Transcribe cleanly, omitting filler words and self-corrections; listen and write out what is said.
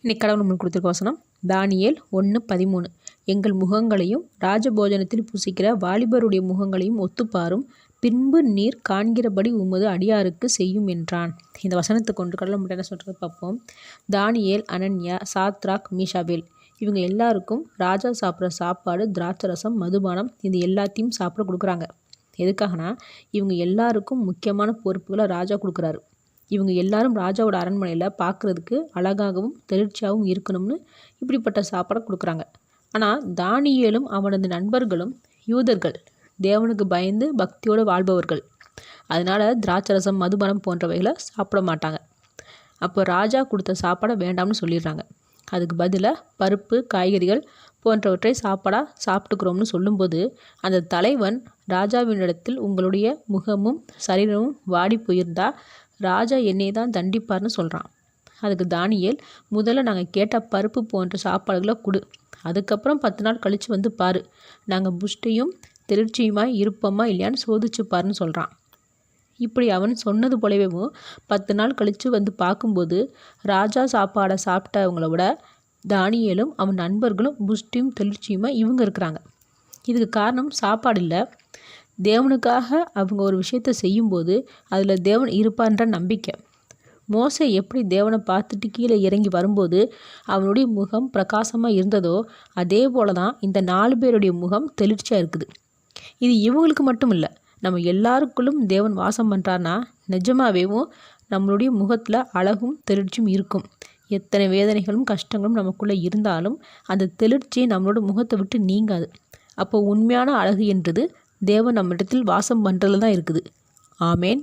இன்னைக்கு கடவுள் நம்மளுக்கு கொடுத்துருக்க வசனம் தானியேல் 1:13. எங்கள் முகங்களையும் ராஜபோஜனத்தில் புசிக்கிற வாலிபருடைய முகங்களையும் ஒத்துப்பாரும், பின்பு நீர் காண்கிறபடி உமது அடியாருக்கு செய்யும் என்றான். இந்த வசனத்தை கொண்டு கடவுள் மட்டும் என்ன சொல்கிறது பார்ப்போம். தானியேல், அனன்யா, சாத்ராக், மீஷாபேல் இவங்க எல்லாருக்கும் ராஜா சாப்பிட்ற சாப்பாடு, திராட்சரசம், மதுபானம் இது எல்லாத்தையும் சாப்பிட கொடுக்குறாங்க. எதுக்காகனா இவங்க எல்லாருக்கும் முக்கியமான பொறுப்புகளை ராஜா கொடுக்குறாரு. இவங்க எல்லாரும் ராஜாவோட அரண்மனையில் பார்க்குறதுக்கு அழகாகவும் தெளிர்ச்சியாகவும் இருக்கணும்னு இப்படிப்பட்ட சாப்பாடை கொடுக்குறாங்க. ஆனால் தானியேலும் அவனது நண்பர்களும் யூதர்கள், தேவனுக்கு பயந்து பக்தியோடு வாழ்பவர்கள். அதனால் திராட்சரசம், மதுபானம் போன்றவைகளை சாப்பிட மாட்டாங்க. அப்போ ராஜா கொடுத்த சாப்பாடை வேண்டாம்னு சொல்லிடுறாங்க. அதுக்கு பதிலாக பருப்பு, காய்கறிகள் போன்றவற்றை சாப்பாடாக சாப்பிட்டுக்கிறோம்னு சொல்லும்போது அந்த தலைவன் ராஜாவினிடத்தில் உங்களுடைய முகமும் சரீரமும் வாடி போயிருந்தா ராஜா என்னை தான் தண்டிப்பார்னு சொல்கிறான். அதுக்கு தானியேல், முதல்ல நாங்கள் கேட்ட பருப்பு போன்ற சாப்பாடுகளை கொடு, அதுக்கப்புறம் 10 நாள் கழித்து வந்து பாரு, நாங்கள் புஷ்டியும் தெளிர்ச்சியுமாய் இருப்போமா இல்லையான்னு சோதிச்சு பாருன்னு சொல்கிறான். இப்படி அவன் சொன்னது போலவே 10 நாள் கழித்து வந்து பார்க்கும்போது ராஜா சாப்பாடை சாப்பிட்டவங்கள விட தானியேலும் அவன் நண்பர்களும் புஷ்டியும் தெளிர்ச்சியுமா இவங்க இருக்கிறாங்க. இதுக்கு காரணம் சாப்பாடு இல்லை, தேவனுக்காக அவங்க ஒரு விஷயத்தை செய்யும்போது அதில் தேவன் இருப்பான்ற நம்பிக்கை. மோசே எப்படி தேவனை பார்த்துட்டு கீழே இறங்கி வரும்போது அவனுடைய முகம் பிரகாசமாக இருந்ததோ அதே போல தான் இந்த 4 பேருடைய முகம் தெளிர்ச்சியாக இருக்குது. இது இவங்களுக்கு மட்டும் இல்லை, நம்ம எல்லாருக்குள்ளும் தேவன் வாசம் பண்ணுறாருனா நிஜமாவேவும் நம்மளுடைய முகத்தில் அழகும் தெளிர்ச்சியும் இருக்கும். எத்தனை வேதனைகளும் கஷ்டங்களும் நமக்குள்ளே இருந்தாலும் அந்த தெளிர்ச்சி நம்மளோட முகத்தை விட்டு நீங்காது. அப்போ உண்மையான அழகு என்றது தேவன் நம்மிடத்தில் வாசம் பண்ணுறதுல தான் இருக்குது. ஆமேன்.